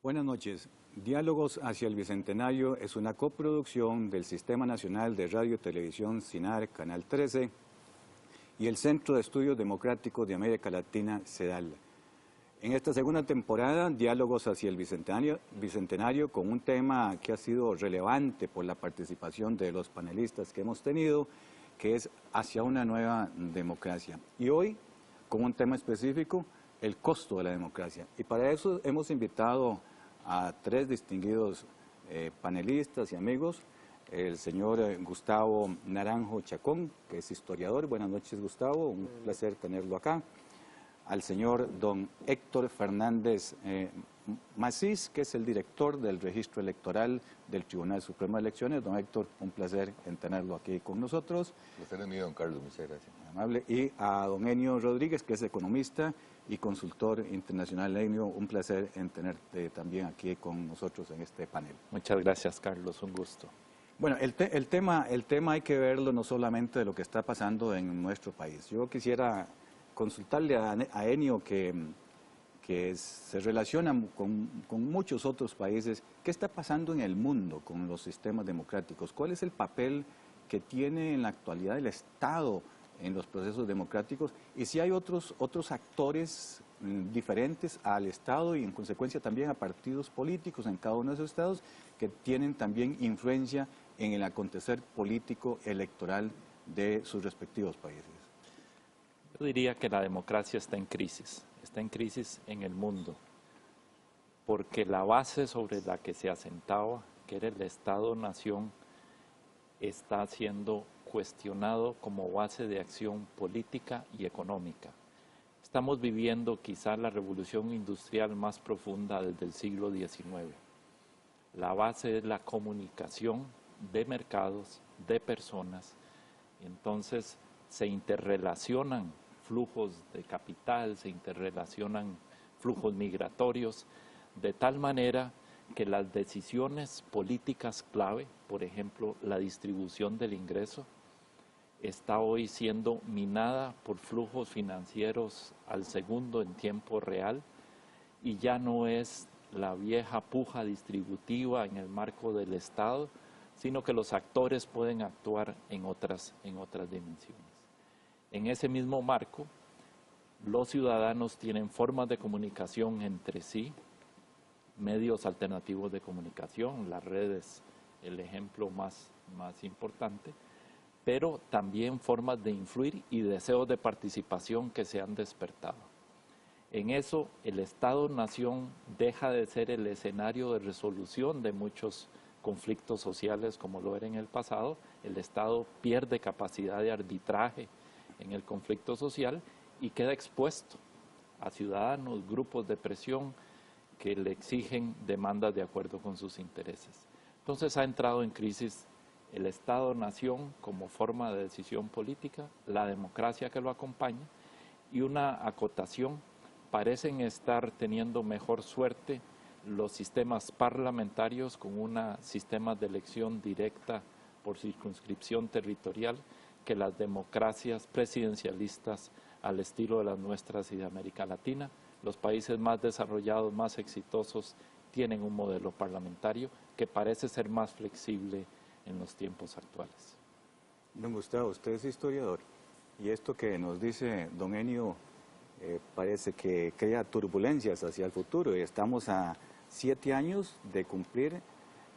Buenas noches. Diálogos hacia el Bicentenario es una coproducción del Sistema Nacional de Radio y Televisión SINAR, Canal 13, y el Centro de Estudios Democráticos de América Latina, CEDAL. En esta segunda temporada, Diálogos hacia el Bicentenario, con un tema que ha sido relevante por la participación de los panelistas que hemos tenido, que es hacia una nueva democracia. Y hoy, con un tema específico, el costo de la democracia. Y para eso hemos invitado a tres distinguidos panelistas y amigos, el señor Gustavo Naranjo Chacón, que es historiador. Buenas noches, Gustavo, un placer tenerlo acá. Al señor don Héctor Fernández Macís, que es el director del registro electoral del Tribunal Supremo de Elecciones. Don Héctor, un placer en tenerlo aquí con nosotros. El placer es mío, don Carlos, muchas gracias. Amable. Y a don Enio Rodríguez, que es economista y consultor internacional. Enio, un placer en tenerte también aquí con nosotros en este panel. Muchas gracias, Carlos, un gusto. Bueno, el tema hay que verlo no solamente de lo que está pasando en nuestro país. Yo quisiera consultarle a Enio, que se relaciona con muchos otros países. ¿Qué está pasando en el mundo con los sistemas democráticos? ¿Cuál es el papel que tiene en la actualidad el Estado en los procesos democráticos? Y si hay otros actores diferentes al Estado y en consecuencia también a partidos políticos en cada uno de esos estados que tienen también influencia en el acontecer político electoral de sus respectivos países. Yo diría que la democracia está en crisis en el mundo, porque la base sobre la que se asentaba, que era el Estado-Nación, está siendo cuestionado como base de acción política y económica. Estamos viviendo quizá la revolución industrial más profunda desde el siglo XIX. La base es la comunicación de mercados, de personas. Entonces se interrelacionan flujos de capital, se interrelacionan flujos migratorios, de tal manera que las decisiones políticas clave, por ejemplo, la distribución del ingreso, está hoy siendo minada por flujos financieros al segundo en tiempo real y ya no es la vieja puja distributiva en el marco del Estado, sino que los actores pueden actuar en otras dimensiones. En ese mismo marco, los ciudadanos tienen formas de comunicación entre sí, medios alternativos de comunicación, las redes, el ejemplo más importante, pero también formas de influir y deseos de participación que se han despertado. En eso, el Estado-Nación deja de ser el escenario de resolución de muchos conflictos sociales como lo era en el pasado. El Estado pierde capacidad de arbitraje en el conflicto social y queda expuesto a ciudadanos, grupos de presión que le exigen demandas de acuerdo con sus intereses. Entonces ha entrado en crisis el Estado-Nación como forma de decisión política, la democracia que lo acompaña y una acotación. Parecen estar teniendo mejor suerte los sistemas parlamentarios con un sistema de elección directa por circunscripción territorial que las democracias presidencialistas al estilo de las nuestras y de América Latina. Los países más desarrollados, más exitosos, tienen un modelo parlamentario que parece ser más flexible en los tiempos actuales. Don Gustavo, usted es historiador y esto que nos dice don Enio parece que crea turbulencias hacia el futuro y estamos a 7 años de cumplir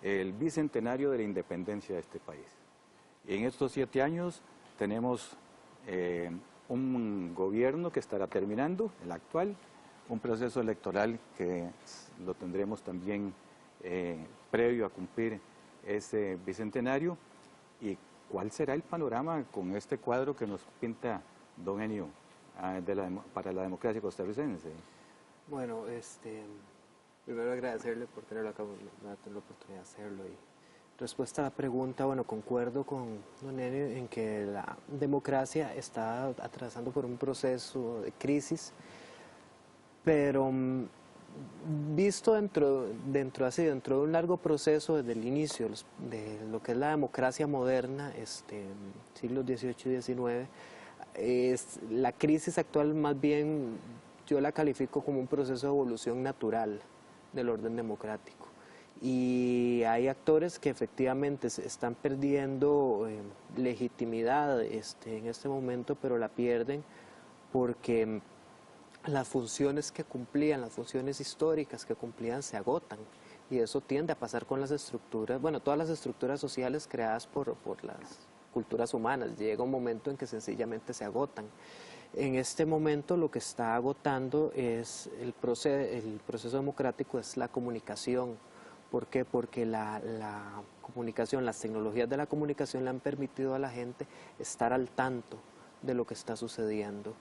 el bicentenario de la independencia de este país. Y en estos 7 años tenemos un gobierno que estará terminando, el actual, un proceso electoral que lo tendremos también previo a cumplir ese bicentenario. ¿Y cuál será el panorama con este cuadro que nos pinta don Enio para la democracia costarricense? Bueno, primero agradecerle por tenerlo acá, tener la oportunidad de hacerlo. Y respuesta a la pregunta, bueno, concuerdo con don Enio en que la democracia está atravesando por un proceso de crisis, pero visto dentro de un largo proceso desde el inicio de lo que es la democracia moderna, siglos XVIII y XIX, la crisis actual más bien yo la califico como un proceso de evolución natural del orden democrático. Y hay actores que efectivamente se están perdiendo legitimidad en este momento, pero la pierden porque las funciones que cumplían, las funciones históricas que cumplían se agotan. Y eso tiende a pasar con las estructuras, bueno, todas las estructuras sociales creadas por las culturas humanas. Llega un momento en que sencillamente se agotan. En este momento lo que está agotando es el proceso democrático, es la comunicación. ¿Por qué? Porque la comunicación, las tecnologías de la comunicación le han permitido a la gente estar al tanto de lo que está sucediendo.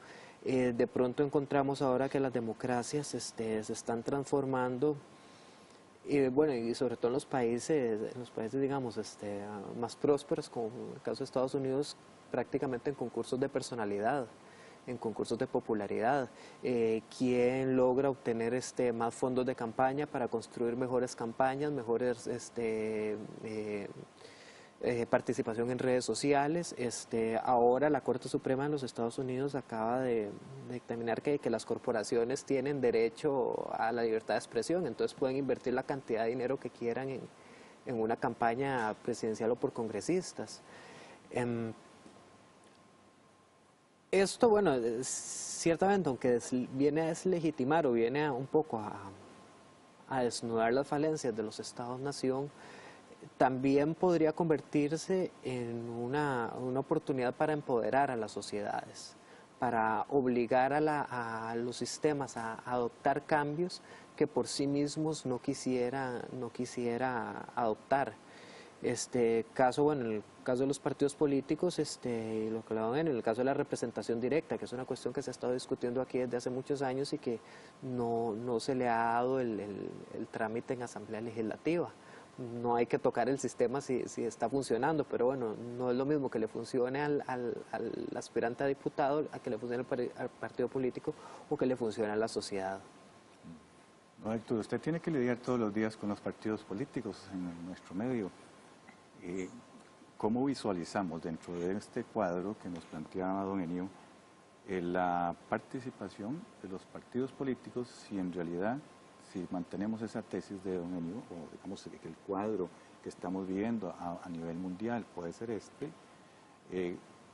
De pronto encontramos ahora que las democracias se están transformando, bueno, y sobre todo en los países digamos, más prósperos, como en el caso de Estados Unidos, prácticamente en concursos de personalidad, en concursos de popularidad. ¿Quién logra obtener más fondos de campaña para construir mejores campañas, mejores participación en redes sociales? Ahora la Corte Suprema de los Estados Unidos acaba de dictaminar que las corporaciones tienen derecho a la libertad de expresión, entonces pueden invertir la cantidad de dinero que quieran en una campaña presidencial o por congresistas. Esto, bueno, ciertamente, aunque viene a deslegitimar o viene un poco a desnudar las falencias de los estados-nación, también podría convertirse en una oportunidad para empoderar a las sociedades, para obligar a los sistemas a adoptar cambios que por sí mismos no quisiera adoptar. En el caso de los partidos políticos, lo que hablaban en el caso de la representación directa, que es una cuestión que se ha estado discutiendo aquí desde hace muchos años y que no se le ha dado el trámite en Asamblea Legislativa. No hay que tocar el sistema si está funcionando, pero bueno, no es lo mismo que le funcione al aspirante a diputado a que le funcione al partido político o que le funcione a la sociedad. No, Héctor, usted tiene que lidiar todos los días con los partidos políticos en nuestro medio. ¿Cómo visualizamos dentro de este cuadro que nos planteaba don Ennio la participación de los partidos políticos si en realidad, si mantenemos esa tesis de don Ennio, o digamos que el cuadro que estamos viendo a nivel mundial puede ser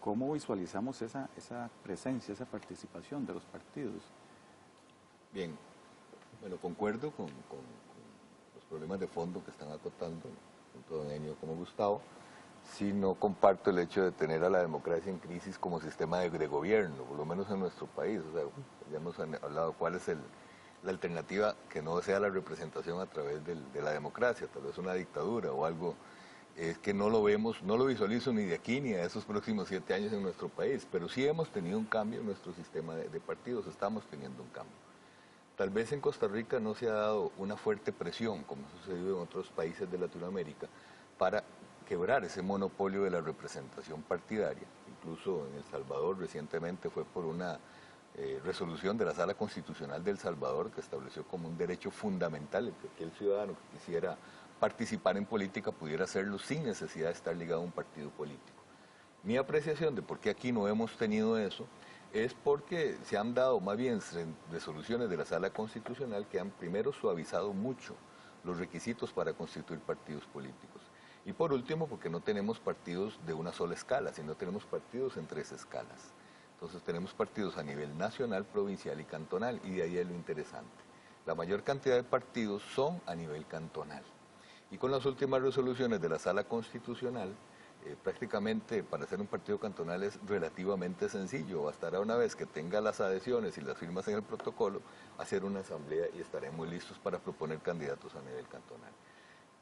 ¿cómo visualizamos esa presencia, esa participación de los partidos? Bien, bueno, concuerdo con los problemas de fondo que están acotando, tanto don Ennio como Gustavo. Sí, no comparto el hecho de tener a la democracia en crisis como sistema de gobierno, por lo menos en nuestro país. O sea, ya hemos hablado cuál es la alternativa que no sea la representación a través de la democracia, tal vez una dictadura o algo. Es que no lo vemos, no lo visualizo ni de aquí ni a esos próximos 7 años en nuestro país, pero sí hemos tenido un cambio en nuestro sistema de partidos, estamos teniendo un cambio. Tal vez en Costa Rica no se ha dado una fuerte presión, como ha sucedido en otros países de Latinoamérica, para quebrar ese monopolio de la representación partidaria. Incluso en El Salvador recientemente fue por una resolución de la Sala Constitucional de El Salvador que estableció como un derecho fundamental el que aquel ciudadano que quisiera participar en política pudiera hacerlo sin necesidad de estar ligado a un partido político. Mi apreciación de por qué aquí no hemos tenido eso es porque se han dado más bien resoluciones de la Sala Constitucional que han primero suavizado mucho los requisitos para constituir partidos políticos. Y por último, porque no tenemos partidos de una sola escala, sino tenemos partidos en 3 escalas. Entonces tenemos partidos a nivel nacional, provincial y cantonal, y de ahí es lo interesante. La mayor cantidad de partidos son a nivel cantonal. Y con las últimas resoluciones de la Sala Constitucional, prácticamente para hacer un partido cantonal es relativamente sencillo. Bastará una vez que tenga las adhesiones y las firmas en el protocolo, hacer una asamblea y estaremos listos para proponer candidatos a nivel cantonal.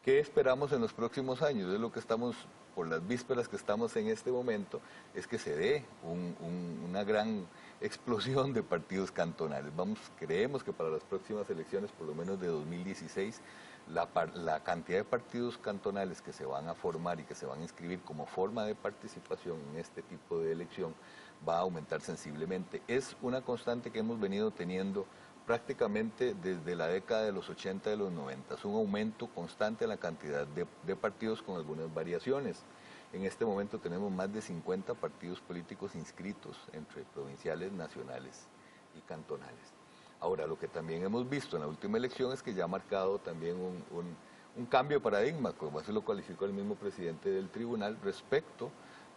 ¿Qué esperamos en los próximos años? Es lo que estamos, por las vísperas que estamos en este momento, es que se dé una gran explosión de partidos cantonales. Creemos que para las próximas elecciones, por lo menos de 2016, la cantidad de partidos cantonales que se van a formar y que se van a inscribir como forma de participación en este tipo de elección va a aumentar sensiblemente. Es una constante que hemos venido teniendo prácticamente desde la década de los 80 y de los 90, es un aumento constante en la cantidad de partidos con algunas variaciones. En este momento tenemos más de 50 partidos políticos inscritos entre provinciales, nacionales y cantonales. Ahora, lo que también hemos visto en la última elección es que ya ha marcado también un cambio de paradigma, como así lo cualificó el mismo presidente del tribunal, respecto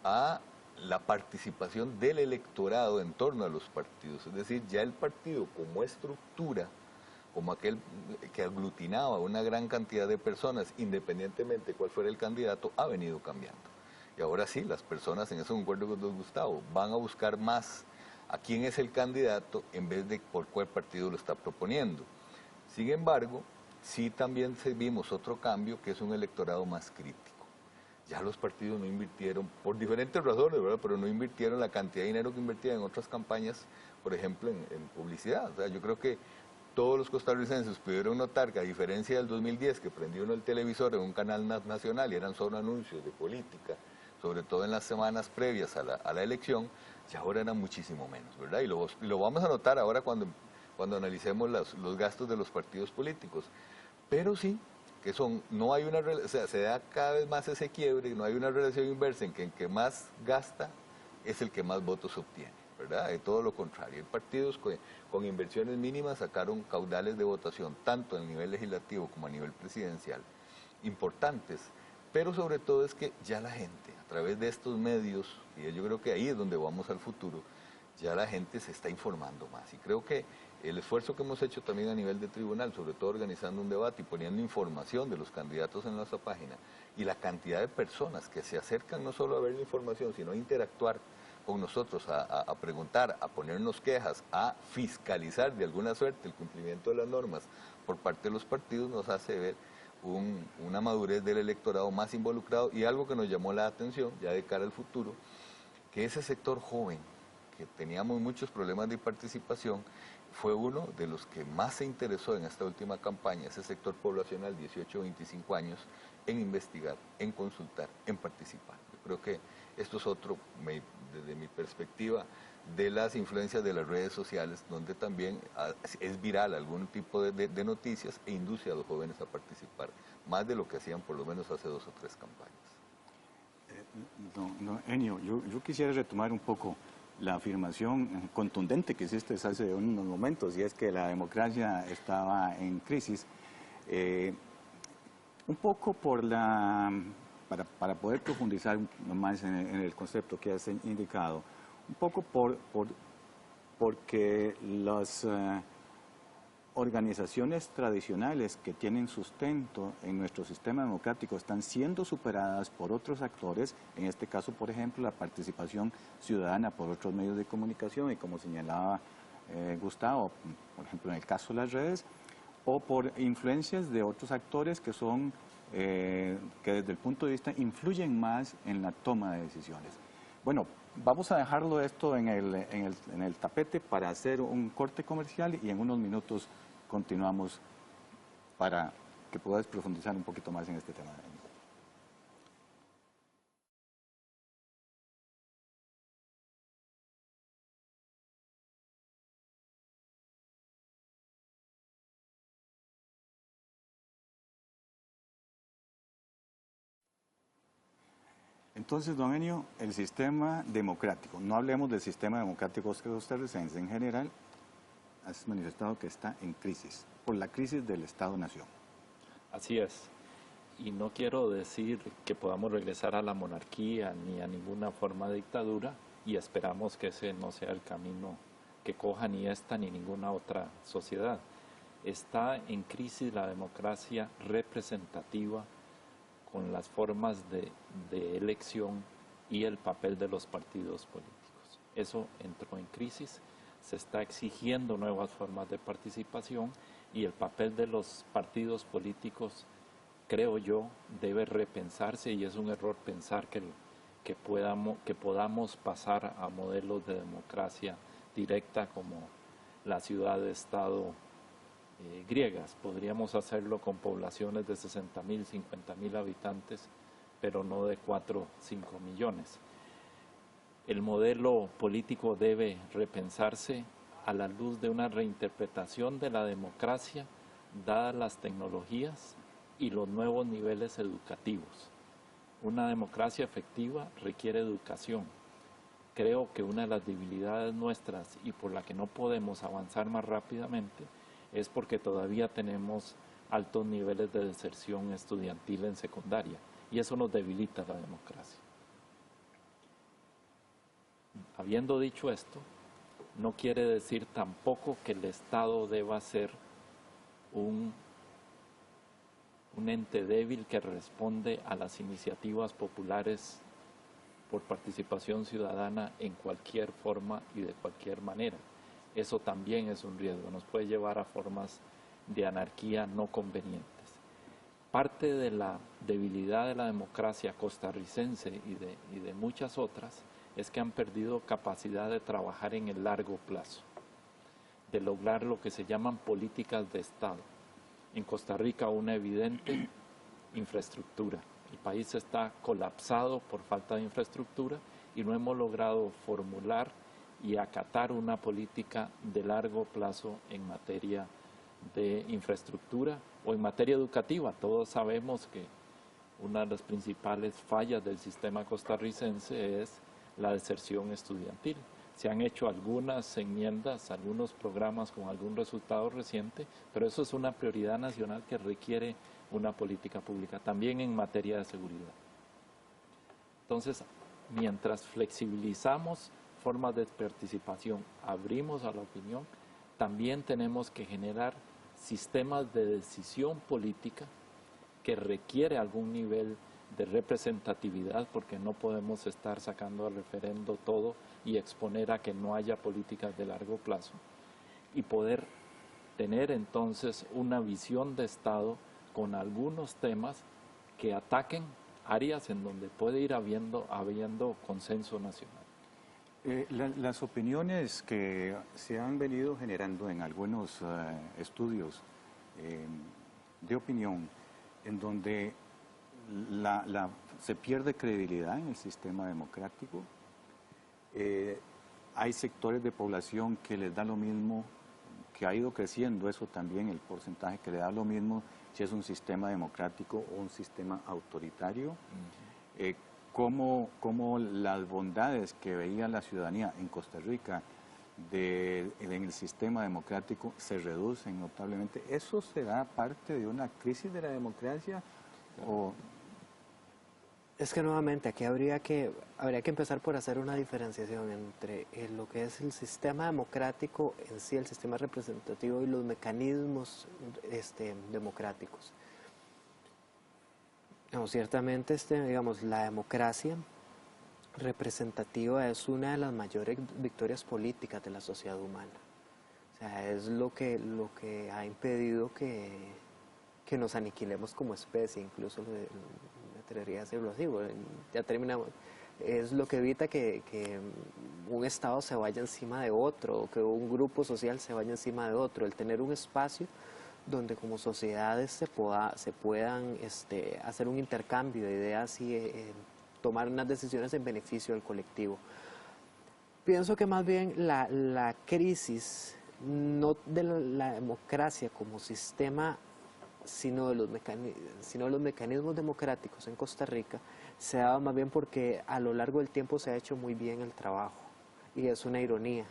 a la participación del electorado en torno a los partidos. Es decir, ya el partido como estructura, como aquel que aglutinaba una gran cantidad de personas, independientemente de cuál fuera el candidato, ha venido cambiando. Y ahora sí, las personas, en eso concuerdo con don Gustavo, van a buscar más a quién es el candidato en vez de por cuál partido lo está proponiendo. Sin embargo, sí también vimos otro cambio, que es un electorado más crítico. Ya los partidos no invirtieron, por diferentes razones, ¿verdad?, pero no invirtieron la cantidad de dinero que invertían en otras campañas, por ejemplo, en publicidad. O sea, yo creo que todos los costarricenses pudieron notar que, a diferencia del 2010, que prendió uno el televisor en un canal nacional y eran solo anuncios de política, sobre todo en las semanas previas a la elección, ya ahora eran muchísimo menos, ¿verdad? Y lo vamos a notar ahora cuando analicemos los gastos de los partidos políticos. Pero sí, que no hay o sea, se da cada vez más ese quiebre, no hay una relación inversa en que el que más gasta es el que más votos obtiene, ¿verdad? De todo lo contrario. Hay partidos con inversiones mínimas sacaron caudales de votación, tanto a nivel legislativo como a nivel presidencial, importantes. Pero sobre todo es que ya la gente, a través de estos medios, y yo creo que ahí es donde vamos al futuro, ya la gente se está informando más. Y creo que el esfuerzo que hemos hecho también a nivel de tribunal, sobre todo organizando un debate y poniendo información de los candidatos en nuestra página, y la cantidad de personas que se acercan no solo a ver la información, sino a interactuar con nosotros, a preguntar, a ponernos quejas, a fiscalizar de alguna suerte el cumplimiento de las normas por parte de los partidos, nos hace ver una madurez del electorado más involucrado, y algo que nos llamó la atención ya de cara al futuro, que ese sector joven, que teníamos muchos problemas de participación, fue uno de los que más se interesó en esta última campaña, ese sector poblacional 18-25 años, en investigar, en consultar, en participar. Yo creo que esto es otro, desde mi perspectiva, de las influencias de las redes sociales, donde también es viral algún tipo de noticias e induce a los jóvenes a participar, más de lo que hacían por lo menos hace 2 o 3 campañas. Enio, yo quisiera retomar un poco la afirmación contundente que hiciste hace unos momentos, y es que la democracia estaba en crisis. Un poco para poder profundizar más en el concepto que has indicado, un poco porque las organizaciones tradicionales que tienen sustento en nuestro sistema democrático están siendo superadas por otros actores, en este caso, por ejemplo, la participación ciudadana por otros medios de comunicación, y como señalaba Gustavo, por ejemplo, en el caso de las redes, o por influencias de otros actores que son, que desde el punto de vista influyen más en la toma de decisiones. Bueno, vamos a dejarlo esto en el tapete para hacer un corte comercial, y en unos minutos continuamos para que puedas profundizar un poquito más en este tema. Entonces, don Enio, el sistema democrático, no hablemos del sistema democrático costarricense en general, has manifestado que está en crisis, por la crisis del Estado-Nación. Así es. Y no quiero decir que podamos regresar a la monarquía ni a ninguna forma de dictadura, y esperamos que ese no sea el camino que coja ni esta ni ninguna otra sociedad. Está en crisis la democracia representativa, con las formas de elección y el papel de los partidos políticos. Eso entró en crisis, se está exigiendo nuevas formas de participación, y el papel de los partidos políticos, creo yo, debe repensarse, y es un error pensar que podamos pasar a modelos de democracia directa como la ciudad-estado griegas. Podríamos hacerlo con poblaciones de 60.000, 50.000 habitantes, pero no de 4 o 5 millones. El modelo político debe repensarse a la luz de una reinterpretación de la democracia, dadas las tecnologías y los nuevos niveles educativos. Una democracia efectiva requiere educación. creo que una de las debilidades nuestras y por la que no podemos avanzar más rápidamente es porque todavía tenemos altos niveles de deserción estudiantil en secundaria y eso nos debilita la democracia. Habiendo dicho esto, no quiere decir tampoco que el Estado deba ser un ente débil que responde a las iniciativas populares por participación ciudadana en cualquier forma y de cualquier manera. Eso también es un riesgo, nos puede llevar a formas de anarquía no convenientes. Parte de la debilidad de la democracia costarricense y de muchas otras es que han perdido capacidad de trabajar en el largo plazo, de lograr lo que se llaman políticas de Estado. En Costa Rica una evidente infraestructura. El país está colapsado por falta de infraestructura y no hemos logrado formular y acatar una política de largo plazo en materia de infraestructura o en materia educativa. Todos sabemos que una de las principales fallas del sistema costarricense es la deserción estudiantil. Se han hecho algunas enmiendas, algunos programas con algún resultado reciente, pero eso es una prioridad nacional que requiere una política pública, también en materia de seguridad. Entonces, mientras flexibilizamos formas de participación, abrimos a la opinión, también tenemos que generar sistemas de decisión política que requiere algún nivel de representatividad, porque no podemos estar sacando al referendo todo y exponer a que no haya políticas de largo plazo, y poder tener entonces una visión de Estado con algunos temas que ataquen áreas en donde puede ir habiendo consenso nacional. Las opiniones que se han venido generando en algunos estudios de opinión, en donde se pierde credibilidad en el sistema democrático, hay sectores de población que les da lo mismo, que ha ido creciendo eso también, el porcentaje que le da lo mismo si es un sistema democrático o un sistema autoritario. Cómo las bondades que veía la ciudadanía en Costa Rica en el sistema democrático se reducen notablemente. ¿Eso será parte de una crisis de la democracia? ¿O? Es que nuevamente aquí habría que empezar por hacer una diferenciación entre lo que es el sistema democrático en sí, el sistema representativo, y los mecanismos democráticos. Ciertamente, la democracia representativa es una de las mayores victorias políticas de la sociedad humana. O sea, es lo que ha impedido que nos aniquilemos como especie, incluso me atrevería a decirlo así. Bueno, ya terminamos. Es lo que evita que un Estado se vaya encima de otro, o que un grupo social se vaya encima de otro. El tener un espacio donde como sociedades se puedan hacer un intercambio de ideas y tomar unas decisiones en beneficio del colectivo. Pienso que más bien la crisis, no de la democracia como sistema, sino de los mecanismos democráticos en Costa Rica, se da más bien porque a lo largo del tiempo se ha hecho muy bien el trabajo, y es una ironía.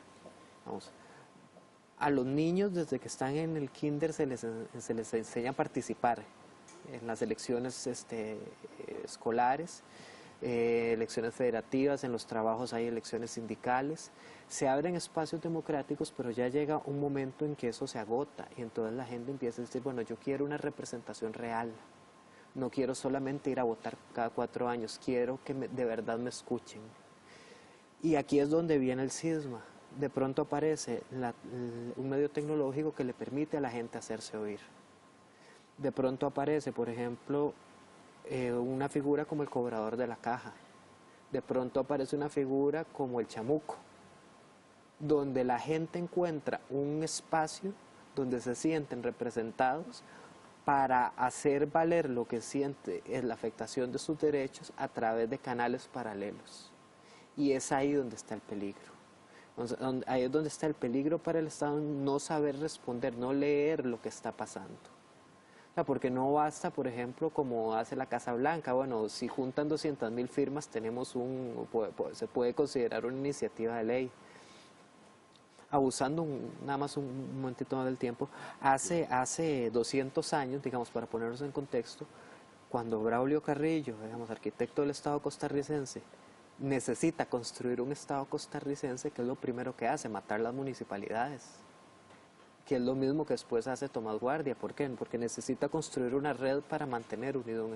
A los niños desde que están en el kinder se les enseña a participar en las elecciones escolares, elecciones federativas, en los trabajos hay elecciones sindicales, se abren espacios democráticos, pero ya llega un momento en que eso se agota y entonces la gente empieza a decir, bueno, yo quiero una representación real, no quiero solamente ir a votar cada 4 años, quiero que de verdad me escuchen. Y aquí es donde viene el cisma. De pronto aparece un medio tecnológico que le permite a la gente hacerse oír. De pronto aparece, por ejemplo, una figura como el cobrador de la caja. De pronto aparece una figura como el chamuco, donde la gente encuentra un espacio donde se sienten representados para hacer valer lo que siente es la afectación de sus derechos a través de canales paralelos. Y es ahí donde está el peligro. Ahí es donde está el peligro para el Estado, no saber responder, no leer lo que está pasando. O sea, porque no basta, por ejemplo, como hace la Casa Blanca. Bueno, si juntan 200.000 firmas, tenemos se puede considerar una iniciativa de ley. Abusando nada más un momentito más del tiempo, hace 200 años, digamos, para ponernos en contexto, cuando Braulio Carrillo, digamos, arquitecto del Estado costarricense, necesita construir un Estado costarricense, ¿qué es lo primero que hace? Matar las municipalidades, que es lo mismo que después hace Tomás Guardia. ¿Por qué? Porque necesita construir una red para mantener unido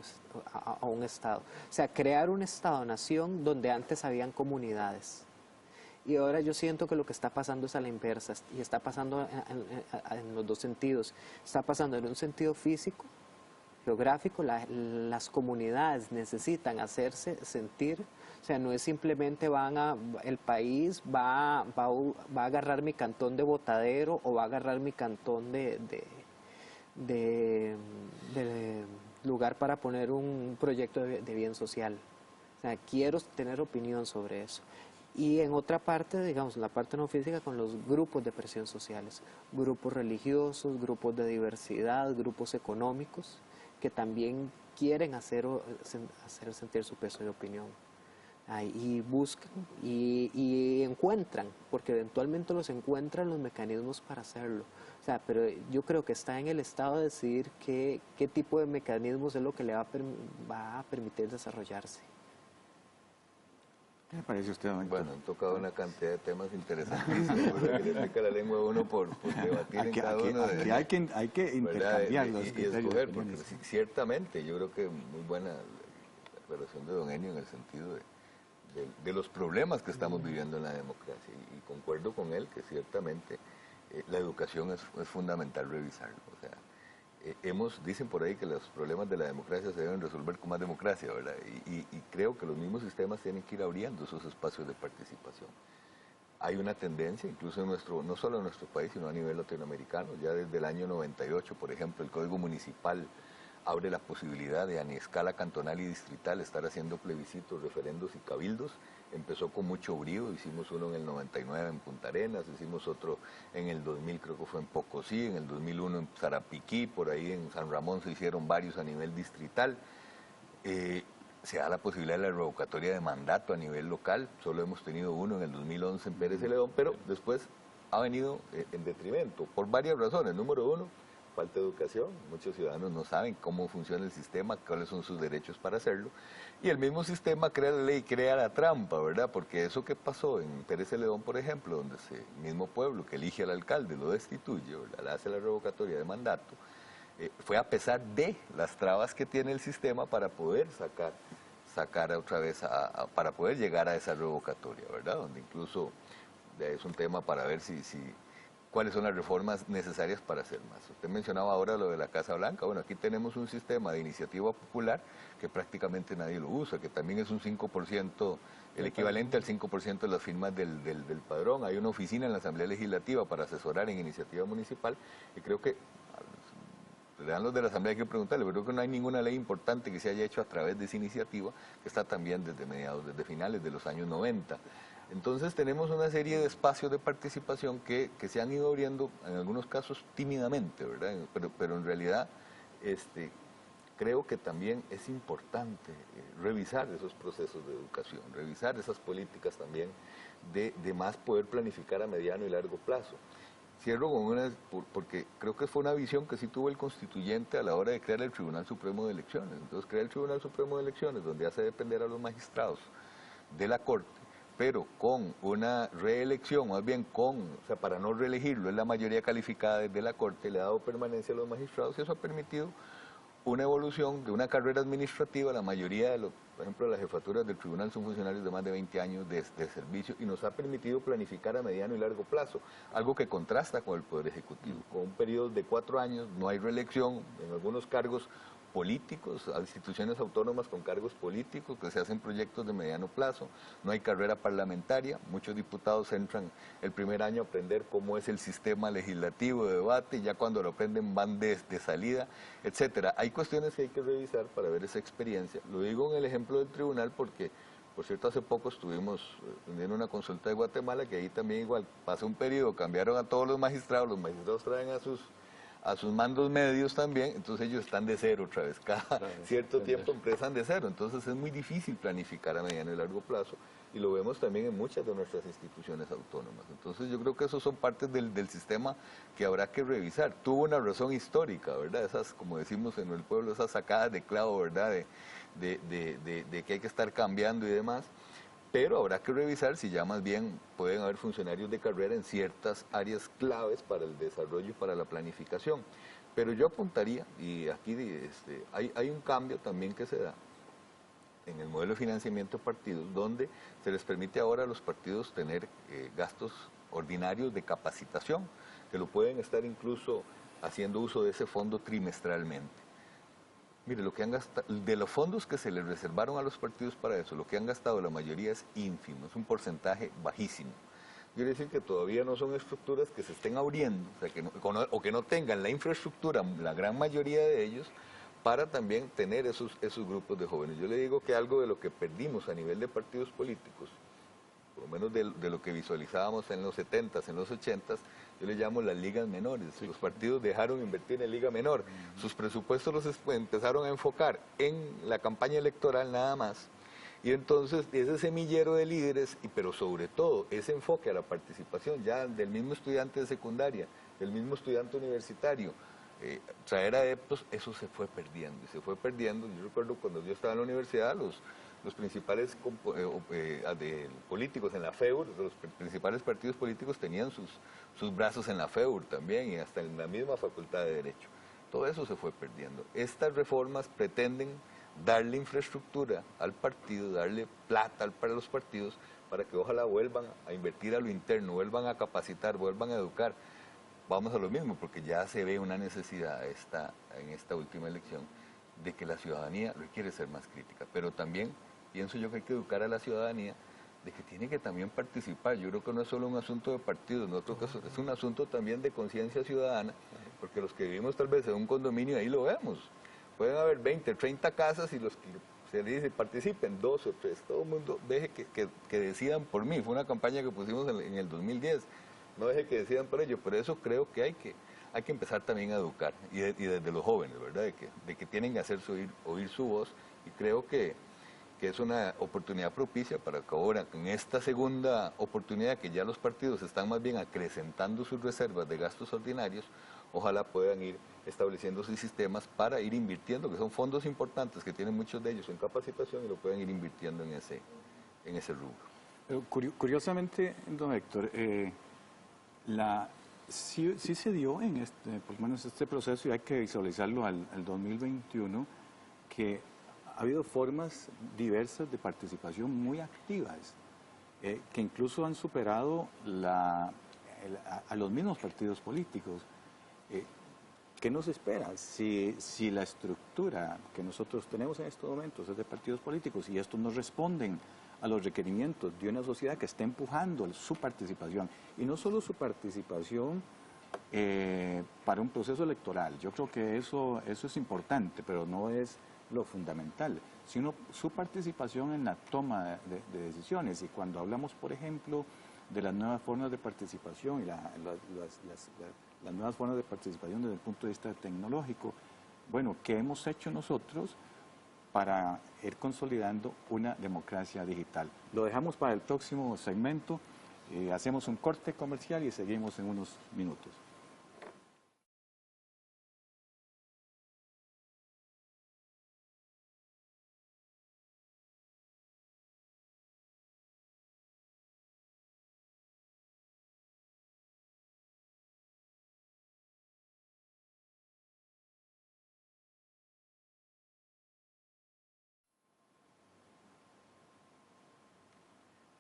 a un Estado. O sea, crear un Estado-nación donde antes habían comunidades. Y ahora yo siento que lo que está pasando es a la inversa, y está pasando en los dos sentidos. Está pasando en un sentido físico, geográfico, las comunidades necesitan hacerse sentir. O sea, no es simplemente el país va a agarrar mi cantón de Botadero o va a agarrar mi cantón de lugar para poner un proyecto de bien social. O sea, quiero tener opinión sobre eso. Y en otra parte, digamos, en la parte no física, con los grupos de presión sociales, grupos religiosos, grupos de diversidad, grupos económicos, que también quieren hacer sentir su peso de opinión. Y buscan y encuentran, porque eventualmente los encuentran los mecanismos para hacerlo. O sea, pero yo creo que está en el Estado decidir qué tipo de mecanismos es lo que le va a permitir desarrollarse. ¿Qué le parece a usted, don Héctor? Bueno, han tocado una cantidad de temas interesantísimos, que le pica la lengua a uno por debatir en cada uno de aquí hay que intercambiar los y criterios. escoger, porque ciertamente yo creo que muy buena la relación de don Enio en el sentido de los problemas que estamos viviendo en la democracia, y concuerdo con él que ciertamente la educación es fundamental revisarlo. O sea, dicen por ahí que los problemas de la democracia se deben resolver con más democracia, ¿verdad? Y creo que los mismos sistemas tienen que ir abriendo esos espacios de participación. Hay una tendencia, incluso no solo en nuestro país, sino a nivel latinoamericano. Ya desde el año 98, por ejemplo, el Código Municipal abre la posibilidad de, a escala cantonal y distrital, estar haciendo plebiscitos, referendos y cabildos. Empezó con mucho brío, hicimos uno en el 99 en Punta Arenas, hicimos otro en el 2000, creo que fue en Pocosí, en el 2001 en Sarapiquí, por ahí en San Ramón se hicieron varios a nivel distrital. Se da la posibilidad de la revocatoria de mandato a nivel local, solo hemos tenido uno en el 2011 en Pérez Celedón, pero después ha venido en detrimento, por varias razones. Número uno, falta de educación, muchos ciudadanos no saben cómo funciona el sistema, cuáles son sus derechos para hacerlo, y el mismo sistema crea la ley, crea la trampa, ¿verdad? Porque eso que pasó en Pérez Celedón, por ejemplo, donde el mismo pueblo que elige al alcalde lo destituye, ¿verdad? Le hace la revocatoria de mandato, fue a pesar de las trabas que tiene el sistema para poder sacar otra vez, para poder llegar a esa revocatoria, ¿verdad? Donde incluso es un tema para ver cuáles son las reformas necesarias para hacer más. Usted mencionaba ahora lo de la Casa Blanca. Bueno, aquí tenemos un sistema de iniciativa popular que prácticamente nadie lo usa, que también es un 5%, el equivalente al 5% de las firmas del padrón. Hay una oficina en la Asamblea Legislativa para asesorar en iniciativa municipal, y creo que, le dan los de la Asamblea, hay que preguntarle, pero creo que no hay ninguna ley importante que se haya hecho a través de esa iniciativa, que está también desde finales de los años 90. Entonces tenemos una serie de espacios de participación que se han ido abriendo, en algunos casos tímidamente, ¿verdad? Pero en realidad creo que también es importante revisar esos procesos de educación, revisar esas políticas también de más poder planificar a mediano y largo plazo. Cierro con porque creo que fue una visión que sí tuvo el constituyente a la hora de crear el Tribunal Supremo de Elecciones. Entonces crea el Tribunal Supremo de Elecciones, donde hace depender a los magistrados de la Corte, pero con una reelección, más bien para no reelegirlo, es la mayoría calificada desde la Corte, le ha dado permanencia a los magistrados, y eso ha permitido una evolución de una carrera administrativa. La mayoría por ejemplo, las jefaturas del tribunal son funcionarios de más de 20 años de servicio, y nos ha permitido planificar a mediano y largo plazo, algo que contrasta con el Poder Ejecutivo. Con un periodo de 4 años, no hay reelección en algunos cargos políticos, a instituciones autónomas con cargos políticos, que se hacen proyectos de mediano plazo, no hay carrera parlamentaria, muchos diputados entran el primer año a aprender cómo es el sistema legislativo de debate, y ya cuando lo aprenden van de salida, etcétera. Hay cuestiones que hay que revisar para ver esa experiencia. Lo digo en el ejemplo del tribunal porque, por cierto, hace poco estuvimos teniendo una consulta de Guatemala, que ahí también igual pasa un periodo, cambiaron a todos los magistrados traen a sus mandos medios también, entonces ellos están de cero otra vez, cada cierto tiempo empiezan de cero, entonces es muy difícil planificar a mediano y largo plazo, y lo vemos también en muchas de nuestras instituciones autónomas. Entonces yo creo que esos son partes del sistema que habrá que revisar. Tuvo una razón histórica, ¿verdad? Esas, como decimos en el pueblo, esas sacadas de clavo, ¿verdad? De que hay que estar cambiando y demás. Pero habrá que revisar si ya más bien pueden haber funcionarios de carrera en ciertas áreas claves para el desarrollo y para la planificación. Pero yo apuntaría, y aquí hay un cambio también que se da en el modelo de financiamiento de partidos, donde se les permite ahora a los partidos tener gastos ordinarios de capacitación, que lo pueden estar incluso haciendo uso de ese fondo trimestralmente. Mire, lo que han gastado, de los fondos que se les reservaron a los partidos para eso, lo que han gastado la mayoría es ínfimo, es un porcentaje bajísimo. Quiere decir que todavía no son estructuras que se estén abriendo, o sea, que no tengan la infraestructura, la gran mayoría de ellos, para también tener esos grupos de jóvenes. Yo le digo que algo de lo que perdimos a nivel de partidos políticos, por lo menos de lo que visualizábamos en los 70s, en los 80s, yo le llamo las ligas menores. Sí. Los partidos dejaron de invertir en liga menor. Sus presupuestos los empezaron a enfocar en la campaña electoral nada más. Y entonces ese semillero de líderes, pero sobre todo ese enfoque a la participación ya del mismo estudiante de secundaria, del mismo estudiante universitario, traer adeptos, eso se fue perdiendo. Y se fue perdiendo. Yo recuerdo cuando yo estaba en la universidad, los principales políticos en la FEUR, los principales partidos políticos tenían sus brazos en la FEUR también y hasta en la misma Facultad de Derecho. Todo eso se fue perdiendo. Estas reformas pretenden darle infraestructura al partido, darle plata para los partidos para que ojalá vuelvan a invertir a lo interno, vuelvan a capacitar, vuelvan a educar. Vamos a lo mismo, porque ya se ve una necesidad en esta última elección de que la ciudadanía requiere ser más crítica, pero también pienso yo que hay que educar a la ciudadanía de que tiene que también participar. Yo creo que no es solo un asunto de partidos, no creo que es un asunto también de conciencia ciudadana, porque los que vivimos tal vez en un condominio, ahí lo vemos. Pueden haber 20, 30 casas y los que se dice participen, 2 o 3, todo el mundo deje que decidan por mí. Fue una campaña que pusimos en el 2010, no deje que decidan por ello. Por eso creo que hay que empezar también a educar, y desde los jóvenes, ¿verdad? De que tienen que hacerse oír su voz, y creo que es una oportunidad propicia para que ahora, en esta segunda oportunidad que ya los partidos están más bien acrecentando sus reservas de gastos ordinarios, ojalá puedan ir estableciendo sus sistemas para ir invirtiendo, que son fondos importantes que tienen muchos de ellos en capacitación, y lo pueden ir invirtiendo en ese rubro. Curiosamente, don Héctor, sí se dio en por lo menos este proceso, y hay que visualizarlo al 2021, que ha habido formas diversas de participación muy activas, que incluso han superado a los mismos partidos políticos. ¿Qué nos espera si la estructura que nosotros tenemos en estos momentos es de partidos políticos y estos no responden a los requerimientos de una sociedad que está empujando su participación? Y no solo su participación para un proceso electoral, yo creo que eso es importante, pero no es lo fundamental, sino su participación en la toma de decisiones. Y cuando hablamos, por ejemplo, de las nuevas formas de participación y las nuevas formas de participación desde el punto de vista tecnológico, bueno, ¿qué hemos hecho nosotros para ir consolidando una democracia digital? Lo dejamos para el próximo segmento, hacemos un corte comercial y seguimos en unos minutos.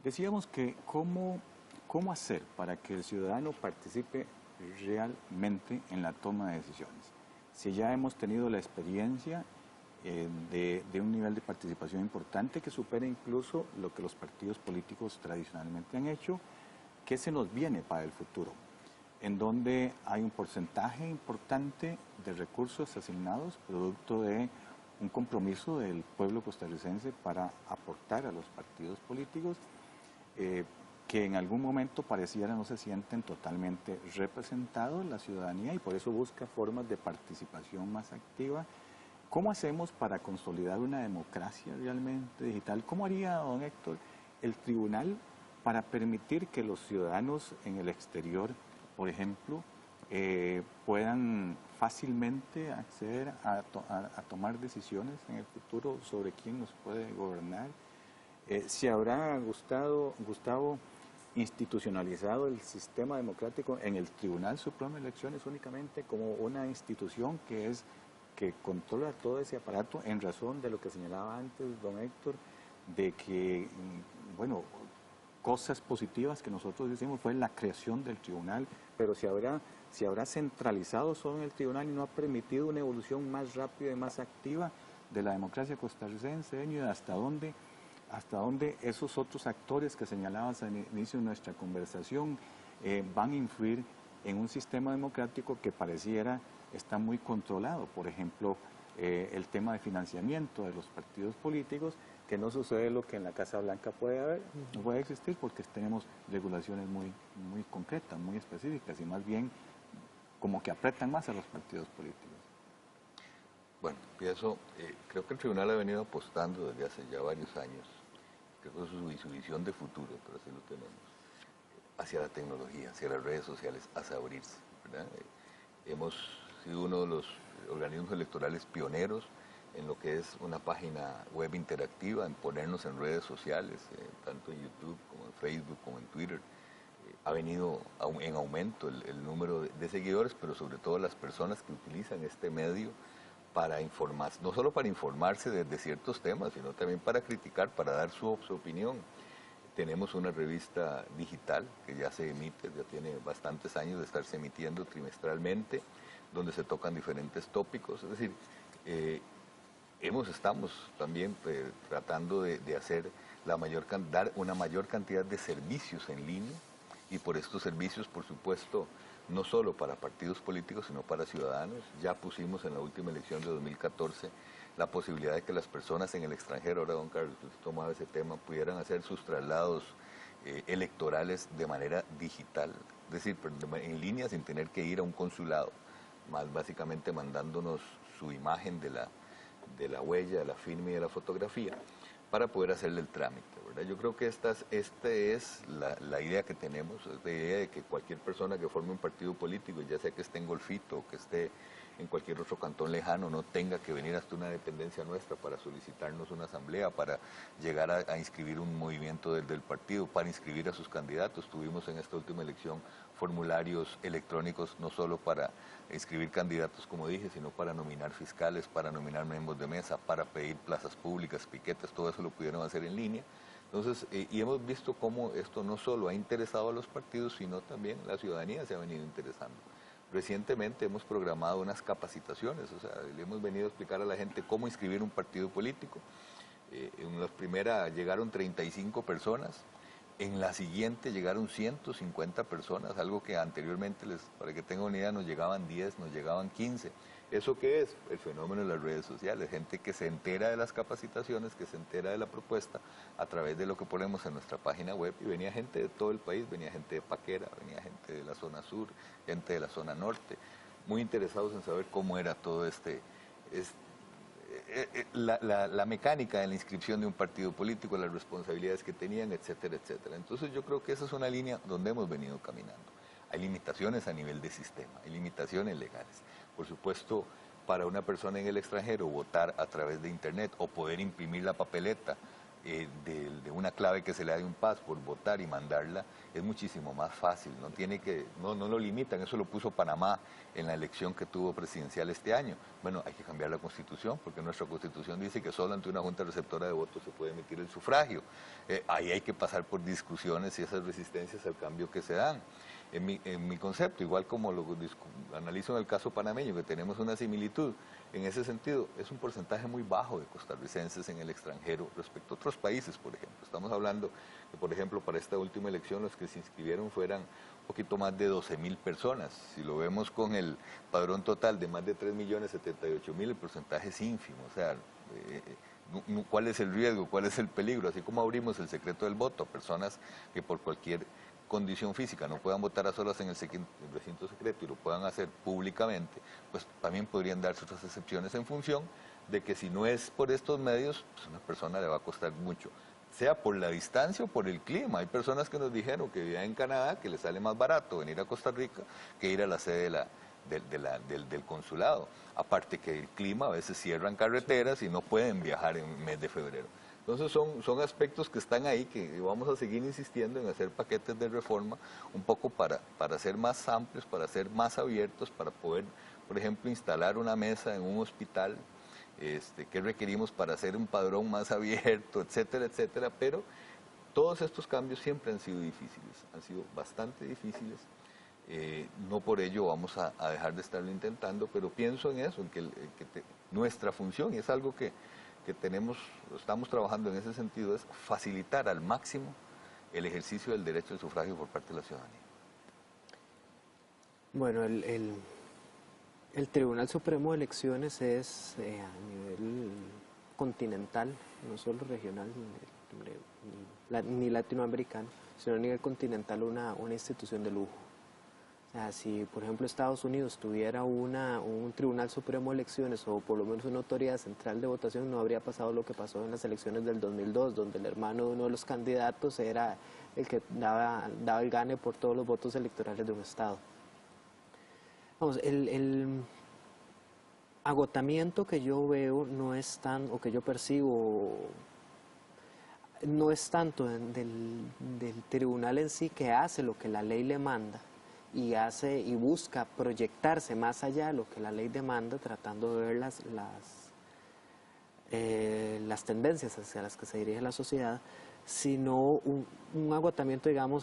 Decíamos que cómo hacer para que el ciudadano participe realmente en la toma de decisiones. Si ya hemos tenido la experiencia de un nivel de participación importante que supera incluso lo que los partidos políticos tradicionalmente han hecho, ¿qué se nos viene para el futuro? En donde hay un porcentaje importante de recursos asignados producto de un compromiso del pueblo costarricense para aportar a los partidos políticos, que en algún momento pareciera no se sienten totalmente representados en la ciudadanía y por eso busca formas de participación más activa. ¿Cómo hacemos para consolidar una democracia realmente digital? ¿Cómo haría, don Héctor, el tribunal para permitir que los ciudadanos en el exterior, por ejemplo, puedan fácilmente acceder a tomar decisiones en el futuro sobre quién nos puede gobernar? ¿Se habrá, Gustavo, institucionalizado el sistema democrático en el Tribunal Supremo de Elecciones únicamente como una institución que controla todo ese aparato en razón de lo que señalaba antes don Héctor, de que, bueno, cosas positivas que nosotros hicimos fue la creación del tribunal, pero se habrá centralizado solo en el tribunal y no ha permitido una evolución más rápida y más activa de la democracia costarricense, y hasta dónde esos otros actores que señalabas al inicio de nuestra conversación van a influir en un sistema democrático que pareciera está muy controlado. Por ejemplo, el tema de financiamiento de los partidos políticos, que no sucede lo que en la Casa Blanca puede existir, porque tenemos regulaciones muy concretas, muy específicas, y más bien como que apretan más a los partidos políticos. Bueno, creo que el tribunal ha venido apostando desde hace ya varios años, creo que es su visión de futuro, pero así lo tenemos, hacia la tecnología, hacia las redes sociales, hacia abrirse, ¿verdad? Hemos sido uno de los organismos electorales pioneros en lo que es una página web interactiva, en ponernos en redes sociales, tanto en YouTube como en Facebook como en Twitter. Ha venido en aumento el número de seguidores, pero sobre todo las personas que utilizan este medio para informarse, no solo para informarse de ciertos temas, sino también para criticar, para dar su opinión. Tenemos una revista digital que ya se emite, ya tiene bastantes años de estarse emitiendo trimestralmente, donde se tocan diferentes tópicos. Es decir, estamos también tratando de hacer dar una mayor cantidad de servicios en línea, y por estos servicios, por supuesto, no solo para partidos políticos, sino para ciudadanos. Ya pusimos en la última elección de 2014 la posibilidad de que las personas en el extranjero, ahora don Carlos, usted tomaba ese tema, pudieran hacer sus traslados electorales de manera digital, es decir, en línea, sin tener que ir a un consulado, más básicamente mandándonos su imagen de la huella, de la firma y de la fotografía, para poder hacerle el trámite, ¿verdad? Yo creo que esta es la idea que tenemos, es la idea de que cualquier persona que forme un partido político, ya sea que esté en Golfito o que esté en cualquier otro cantón lejano, no tenga que venir hasta una dependencia nuestra para solicitarnos una asamblea, para llegar a inscribir un movimiento del partido, para inscribir a sus candidatos. Tuvimos en esta última elección formularios electrónicos, no solo para inscribir candidatos, como dije, sino para nominar fiscales, para nominar miembros de mesa, para pedir plazas públicas, piquetes, todo eso lo pudieron hacer en línea. Entonces, y hemos visto cómo esto no solo ha interesado a los partidos, sino también la ciudadanía se ha venido interesando. Recientemente hemos programado unas capacitaciones, o sea, le hemos venido a explicar a la gente cómo inscribir un partido político. En la primera llegaron 35 personas, en la siguiente llegaron 150 personas, algo que anteriormente, para que tengan una idea, nos llegaban 10, nos llegaban 15. ¿Eso qué es? El fenómeno de las redes sociales, gente que se entera de las capacitaciones, que se entera de la propuesta a través de lo que ponemos en nuestra página web, y venía gente de todo el país, venía gente de Paquera, venía gente de la zona sur, gente de la zona norte, muy interesados en saber cómo era todo la mecánica de la inscripción de un partido político, las responsabilidades que tenían, etcétera, etcétera. Entonces yo creo que esa es una línea donde hemos venido caminando. Hay limitaciones a nivel de sistema, hay limitaciones legales. Por supuesto, para una persona en el extranjero votar a través de internet o poder imprimir la papeleta de una clave que se le da de un por votar y mandarla, es muchísimo más fácil, no lo limitan. Eso lo puso Panamá en la elección que tuvo presidencial este año. Bueno, hay que cambiar la Constitución, porque nuestra Constitución dice que solo ante una Junta Receptora de Votos se puede emitir el sufragio. Ahí hay que pasar por discusiones y esas resistencias al cambio que se dan. En mi concepto, igual como lo analizo en el caso panameño, que tenemos una similitud, en ese sentido, es un porcentaje muy bajo de costarricenses en el extranjero respecto a otros países, por ejemplo. Estamos hablando que, por ejemplo, para esta última elección los que se inscribieron fueran un poquito más de 12.000 personas. Si lo vemos con el padrón total de más de 3.078.000, el porcentaje es ínfimo. O sea, cuál es el riesgo, cuál es el peligro, así como abrimos el secreto del voto a personas que por cualquier condición física no puedan votar a solas en el recinto secreto y lo puedan hacer públicamente, pues también podrían darse otras excepciones en función de que si no es por estos medios, pues a una persona le va a costar mucho, sea por la distancia o por el clima. Hay personas que nos dijeron que vivían en Canadá, que les sale más barato venir a Costa Rica que ir a la sede del consulado. Aparte que el clima, a veces cierran carreteras y no pueden viajar en el mes de febrero. Entonces son aspectos que están ahí, que vamos a seguir insistiendo en hacer paquetes de reforma, un poco para ser más amplios, para ser más abiertos, para poder, por ejemplo, instalar una mesa en un hospital, que requerimos para hacer un padrón más abierto, etcétera, etcétera. Pero todos estos cambios siempre han sido difíciles, han sido bastante difíciles. No por ello vamos a dejar de estarlo intentando, pero pienso en eso, en que, nuestra función, y es algo que estamos trabajando en ese sentido, es facilitar al máximo el ejercicio del derecho al sufragio por parte de la ciudadanía. Bueno, el Tribunal Supremo de Elecciones es a nivel continental, no solo regional ni latinoamericano, sino a nivel continental una institución de lujo. O sea, si por ejemplo Estados Unidos tuviera un Tribunal Supremo de Elecciones o por lo menos una autoridad central de votación, no habría pasado lo que pasó en las elecciones del 2002, donde el hermano de uno de los candidatos era el que daba el gane por todos los votos electorales de un estado. Vamos, el agotamiento que yo veo no es tan, o que yo percibo, no es tanto del tribunal en sí, que hace lo que la ley le manda y busca proyectarse más allá de lo que la ley demanda, tratando de ver las tendencias hacia las que se dirige la sociedad, sino un agotamiento, digamos,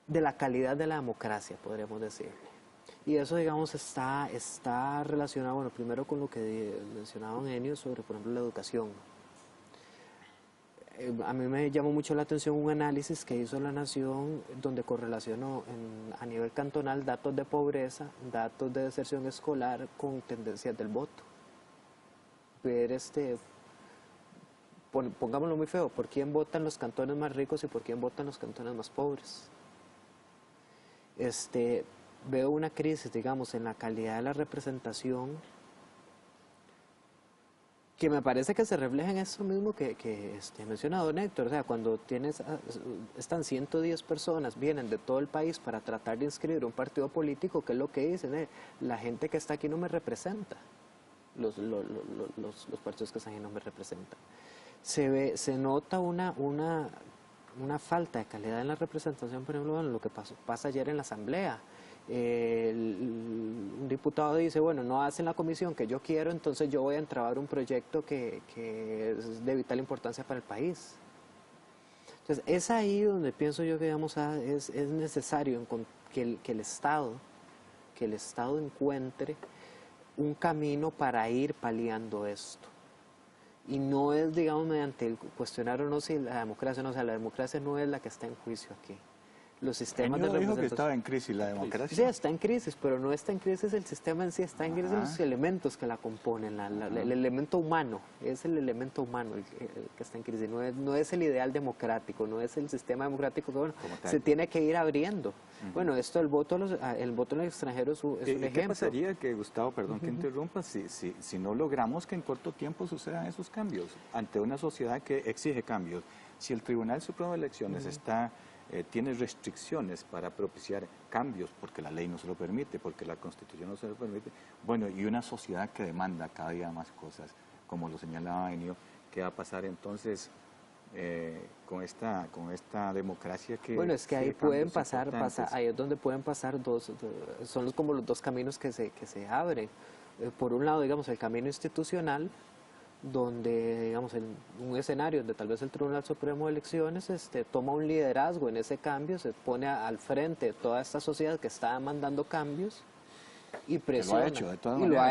de la calidad de la democracia, podríamos decirle. Y eso, digamos, está relacionado, bueno, primero con lo que mencionaba don Enio sobre, por ejemplo, la educación. A mí me llamó mucho la atención un análisis que hizo La Nación, donde correlacionó a nivel cantonal datos de pobreza, datos de deserción escolar con tendencias del voto. Ver pongámoslo muy feo, ¿por quién votan los cantones más ricos y por quién votan los cantones más pobres? Veo una crisis, digamos, en la calidad de la representación, que me parece que se refleja en eso mismo que mencionado don Héctor. O sea, cuando están 110 personas, vienen de todo el país para tratar de inscribir un partido político, ¿qué es lo que dicen? La gente que está aquí no me representa. Los partidos que están aquí no me representan. Se nota una falta de calidad en la representación, por ejemplo, en lo que pasa ayer en la asamblea. Un diputado dice, bueno, no hacen la comisión que yo quiero, entonces yo voy a entrabar un proyecto que es de vital importancia para el país. Entonces es ahí donde pienso yo que, digamos, es necesario que el Estado encuentre un camino para ir paliando esto. Y no es, digamos, mediante el cuestionar o no si la democracia no, o sea, la democracia no es la que está en juicio aquí. Los sistemas de representación. dijo que estaba en crisis la democracia. Sí, está en crisis, pero no está en crisis el sistema en sí, está en crisis los elementos que la componen, el elemento humano, es el elemento humano el que está en crisis, no es el ideal democrático, no es el sistema democrático que, bueno, se tiene que ir abriendo. Bueno, esto, el voto en el extranjero es un ejemplo. ¿Qué pasaría, Gustavo, perdón que interrumpa, si no logramos que en corto tiempo sucedan esos cambios ante una sociedad que exige cambios? Si el Tribunal Supremo de Elecciones tiene restricciones para propiciar cambios, porque la ley no se lo permite, porque la Constitución no se lo permite, bueno, y una sociedad que demanda cada día más cosas, como lo señalaba Enio, ¿qué va a pasar entonces con esta democracia que... Bueno, es que ahí pueden ahí es donde pueden pasar son como los dos caminos que se abren. Por un lado, digamos, el camino institucional, donde, digamos, un escenario donde tal vez el Tribunal Supremo de Elecciones toma un liderazgo en ese cambio, se pone al frente de toda esta sociedad que está demandando cambios y presiona. Lo ha hecho, de todas maneras.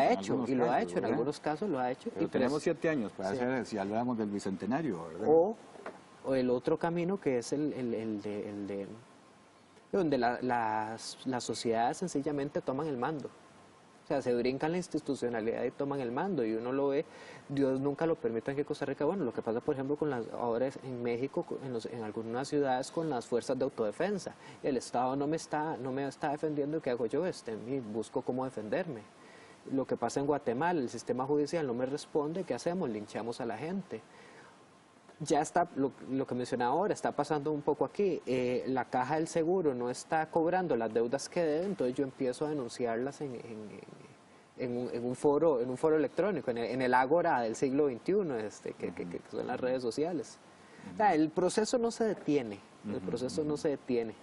Lo ha hecho, en algunos casos lo ha hecho. Pero tenemos 7 años para hacer, si hablamos del Bicentenario, ¿verdad? O el otro camino, que es el de donde las sociedades sencillamente toman el mando. O sea, se brincan la institucionalidad y toman el mando, y uno lo ve, Dios nunca lo permita que Costa Rica, bueno, lo que pasa por ejemplo con ahora en México, en algunas ciudades con las fuerzas de autodefensa, el Estado no me está defendiendo, ¿qué hago yo? Y busco cómo defenderme. Lo que pasa en Guatemala, el sistema judicial no me responde, ¿qué hacemos? Linchamos a la gente. Ya está, lo que mencionaba ahora, está pasando un poco aquí. La caja del seguro no está cobrando las deudas que debe, entonces yo empiezo a denunciarlas en un foro electrónico, en el Ágora del siglo XXI, que son las redes sociales. O sea, el proceso no se detiene, el proceso no se detiene.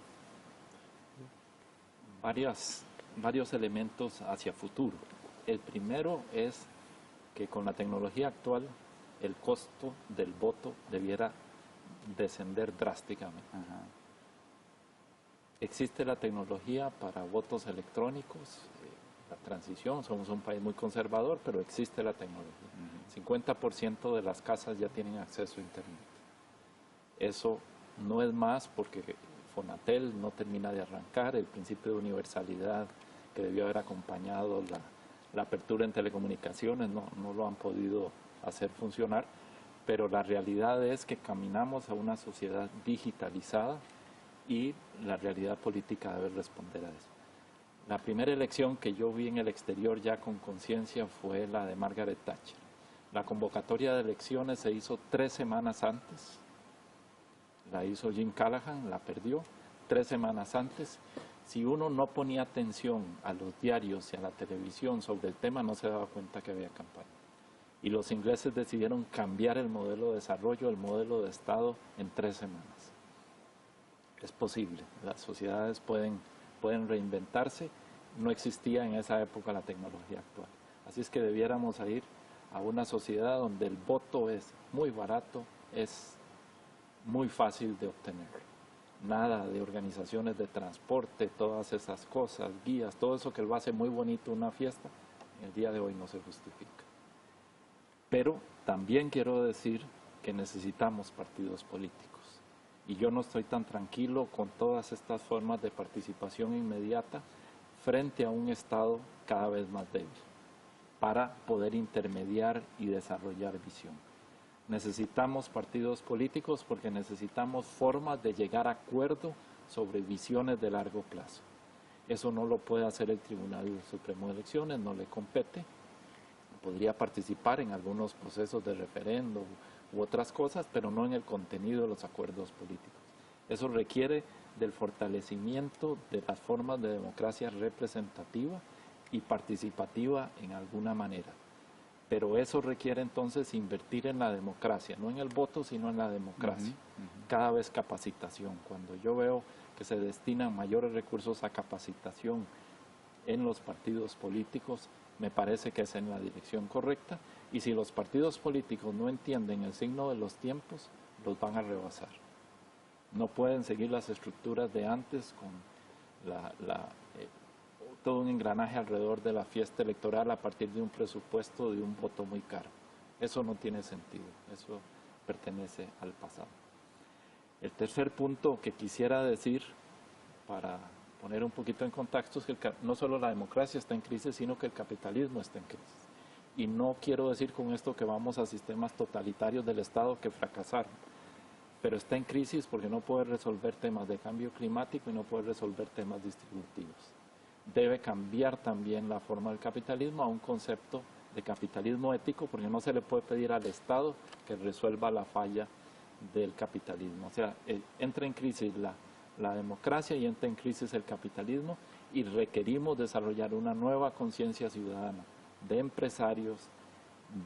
Varios elementos hacia futuro. El primero es que con la tecnología actual el costo del voto debiera descender drásticamente. Ajá. Existe la tecnología para votos electrónicos, la transición, somos un país muy conservador, pero existe la tecnología. 50% de las casas ya tienen acceso a Internet. Eso no es más porque Fonatel no termina de arrancar, el principio de universalidad que debió haber acompañado la apertura en telecomunicaciones no lo han podido hacer funcionar, pero la realidad es que caminamos a una sociedad digitalizada y la realidad política debe responder a eso. La primera elección que yo vi en el exterior ya con conciencia fue la de Margaret Thatcher. La convocatoria de elecciones se hizo 3 semanas antes, la hizo Jim Callaghan, la perdió 3 semanas antes. Si uno no ponía atención a los diarios y a la televisión sobre el tema, no se daba cuenta que había campaña. Y los ingleses decidieron cambiar el modelo de desarrollo, el modelo de Estado en 3 semanas. Es posible, las sociedades pueden reinventarse, no existía en esa época la tecnología actual. Así es que debiéramos ir a una sociedad donde el voto es muy barato, es muy fácil de obtener. Nada de organizaciones de transporte, todas esas cosas, guías, todo eso que lo hace muy bonito una fiesta, el día de hoy no se justifica. Pero también quiero decir que necesitamos partidos políticos. Y yo no estoy tan tranquilo con todas estas formas de participación inmediata frente a un Estado cada vez más débil, para poder intermediar y desarrollar visión. Necesitamos partidos políticos porque necesitamos formas de llegar a acuerdo sobre visiones de largo plazo. Eso no lo puede hacer el Tribunal Supremo de Elecciones, no le compete. Podría participar en algunos procesos de referendo u otras cosas, pero no en el contenido de los acuerdos políticos. Eso requiere del fortalecimiento de las formas de democracia representativa y participativa en alguna manera. Pero eso requiere entonces invertir en la democracia, no en el voto, sino en la democracia. Cada vez capacitación. Cuando yo veo que se destinan mayores recursos a capacitación en los partidos políticos, me parece que es en la dirección correcta, y si los partidos políticos no entienden el signo de los tiempos, los van a rebasar. No pueden seguir las estructuras de antes con todo un engranaje alrededor de la fiesta electoral a partir de un presupuesto de un voto muy caro. Eso no tiene sentido, eso pertenece al pasado. El tercer punto que quisiera decir, para poner un poquito en contexto, es que no solo la democracia está en crisis, sino que el capitalismo está en crisis. Y no quiero decir con esto que vamos a sistemas totalitarios del Estado que fracasaron, pero está en crisis porque no puede resolver temas de cambio climático y no puede resolver temas distributivos. Debe cambiar también la forma del capitalismo a un concepto de capitalismo ético, porque no se le puede pedir al Estado que resuelva la falla del capitalismo. O sea, entra en crisis la democracia y entra en crisis el capitalismo, y requerimos desarrollar una nueva conciencia ciudadana de empresarios,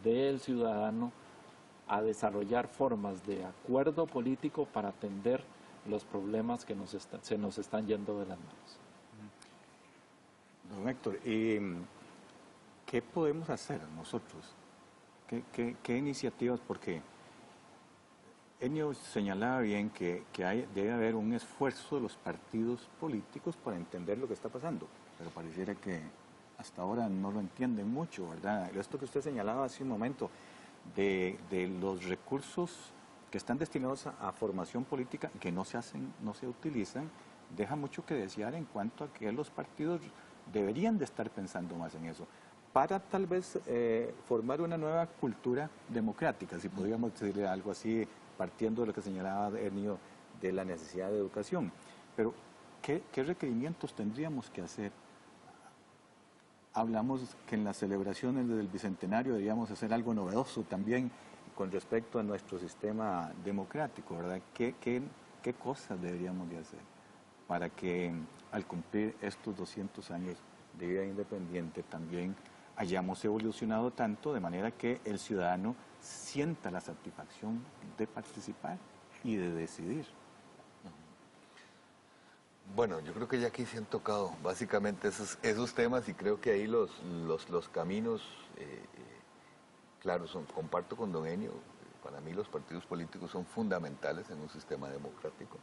del ciudadano, a desarrollar formas de acuerdo político para atender los problemas que se nos están yendo de las manos. Don Héctor, ¿qué podemos hacer nosotros? ¿Qué iniciativas? Porque Enio señalaba bien que debe haber un esfuerzo de los partidos políticos para entender lo que está pasando, pero pareciera que hasta ahora no lo entienden mucho, ¿verdad? Esto que usted señalaba hace un momento, de los recursos que están destinados a formación política, que no se utilizan, deja mucho que desear en cuanto a que los partidos deberían de estar pensando más en eso, para tal vez formar una nueva cultura democrática, si podríamos decirle algo así, partiendo de lo que señalaba Ennio de la necesidad de educación. Pero, ¿qué requerimientos tendríamos que hacer? Hablamos que en las celebraciones del Bicentenario deberíamos hacer algo novedoso también con respecto a nuestro sistema democrático, ¿verdad? ¿Qué cosas deberíamos de hacer para que al cumplir estos 200 años de vida independiente también hayamos evolucionado tanto de manera que el ciudadano sienta la satisfacción de participar y de decidir? Bueno, yo creo que ya aquí se han tocado básicamente esos temas y creo que ahí los caminos, claro, comparto con don Ennio, para mí los partidos políticos son fundamentales en un sistema democrático.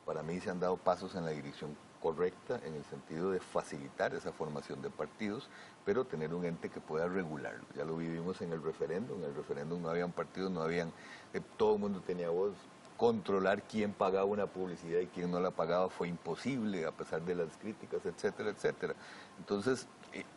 Para mí se han dado pasos en la dirección correcta en el sentido de facilitar esa formación de partidos, pero tener un ente que pueda regularlo. Ya lo vivimos en el referéndum no habían partidos, todo el mundo tenía voz. Controlar quién pagaba una publicidad y quién no la pagaba fue imposible, a pesar de las críticas, etcétera, etcétera. Entonces,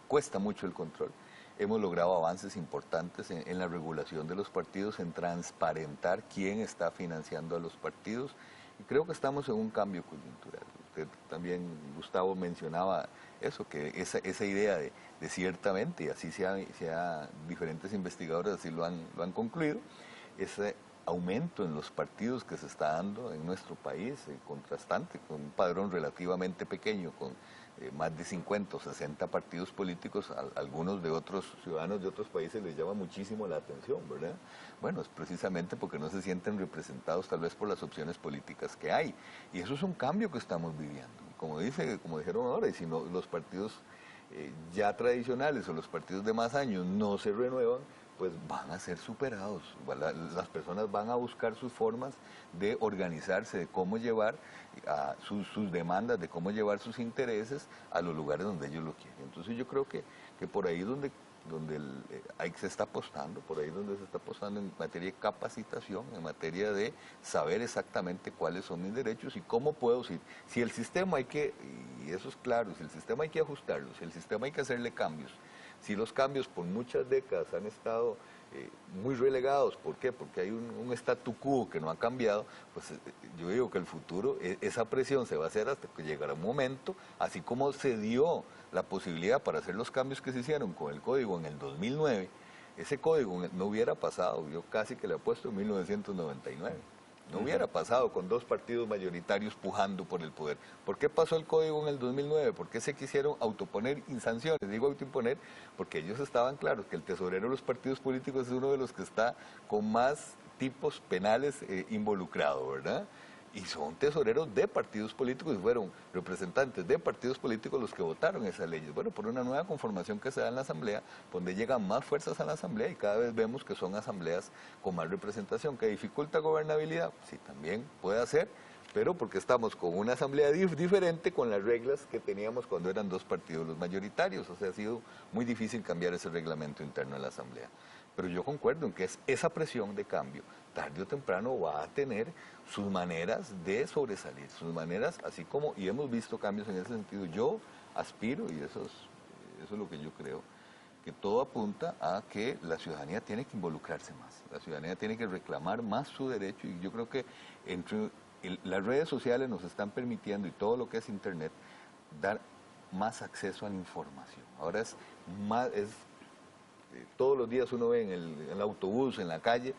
cuesta mucho el control. Hemos logrado avances importantes en la regulación de los partidos, en transparentar quién está financiando a los partidos, y creo que estamos en un cambio coyuntural. Usted también, Gustavo, mencionaba eso, que esa idea de ciertamente, y así diferentes investigadores así lo han concluido, ese aumento en los partidos que se está dando en nuestro país, contrastante, con un padrón relativamente pequeño, con más de 50 o 60 partidos políticos, algunos de otros ciudadanos de otros países les llama muchísimo la atención, ¿verdad? Bueno, es precisamente porque no se sienten representados tal vez por las opciones políticas que hay, y eso es un cambio que estamos viviendo. Como dijeron ahora, y si no, los partidos ya tradicionales o los partidos de más años no se renuevan, pues van a ser superados. Las personas van a buscar sus formas de organizarse, de cómo llevar sus demandas, de cómo llevar sus intereses a los lugares donde ellos lo quieren. Entonces yo creo que por ahí donde se está apostando, por ahí donde se está apostando en materia de capacitación, en materia de saber exactamente cuáles son mis derechos y cómo puedo, si el sistema y eso es claro, si el sistema hay que ajustarlo, si el sistema hay que hacerle cambios, si los cambios por muchas décadas han estado muy relegados, ¿por qué? Porque hay un statu quo que no ha cambiado, pues yo digo que el futuro, esa presión se va a hacer hasta que llegará un momento, así como se dio la posibilidad para hacer los cambios que se hicieron con el código en el 2009, ese código no hubiera pasado, yo casi que le apuesto en 1999. No hubiera pasado con dos partidos mayoritarios pujando por el poder. ¿Por qué pasó el código en el 2009? ¿Por qué se quisieron autoponer sanciones? Digo autoponer porque ellos estaban claros que el tesorero de los partidos políticos es uno de los que está con más tipos penales involucrado, ¿verdad? Y son tesoreros de partidos políticos y fueron representantes de partidos políticos los que votaron esas leyes. Bueno, por una nueva conformación que se da en la Asamblea, donde llegan más fuerzas a la Asamblea y cada vez vemos que son asambleas con más representación. ¿Que dificulta gobernabilidad? Sí, también puede hacer, pero porque estamos con una Asamblea diferente con las reglas que teníamos cuando eran dos partidos los mayoritarios. O sea, ha sido muy difícil cambiar ese reglamento interno de la Asamblea. Pero yo concuerdo en que esa presión de cambio, tarde o temprano, va a tener sus maneras de sobresalir, sus maneras, así como, y hemos visto cambios en ese sentido. Yo aspiro, y eso es lo que yo creo, que todo apunta a que la ciudadanía tiene que involucrarse más, la ciudadanía tiene que reclamar más su derecho, y yo creo que las redes sociales nos están permitiendo, y todo lo que es Internet, dar más acceso a la información. Ahora todos los días uno ve en el autobús, en la calle,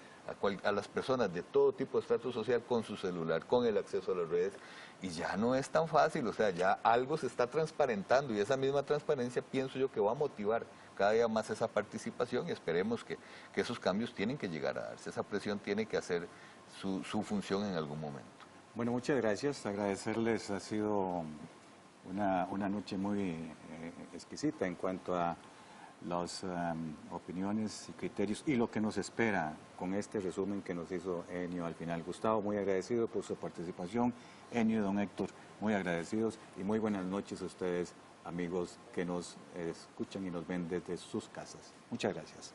a las personas de todo tipo de estrato social con su celular, con el acceso a las redes, y ya no es tan fácil, o sea, ya algo se está transparentando, y esa misma transparencia pienso yo que va a motivar cada día más esa participación, y esperemos que esos cambios tienen que llegar a darse, esa presión tiene que hacer su función en algún momento. Bueno, muchas gracias, agradecerles, ha sido una noche muy exquisita en cuanto a las opiniones y criterios y lo que nos espera con este resumen que nos hizo Ennio al final. Gustavo, muy agradecido por su participación. Ennio y don Héctor, muy agradecidos y muy buenas noches a ustedes, amigos que nos escuchan y nos ven desde sus casas. Muchas gracias.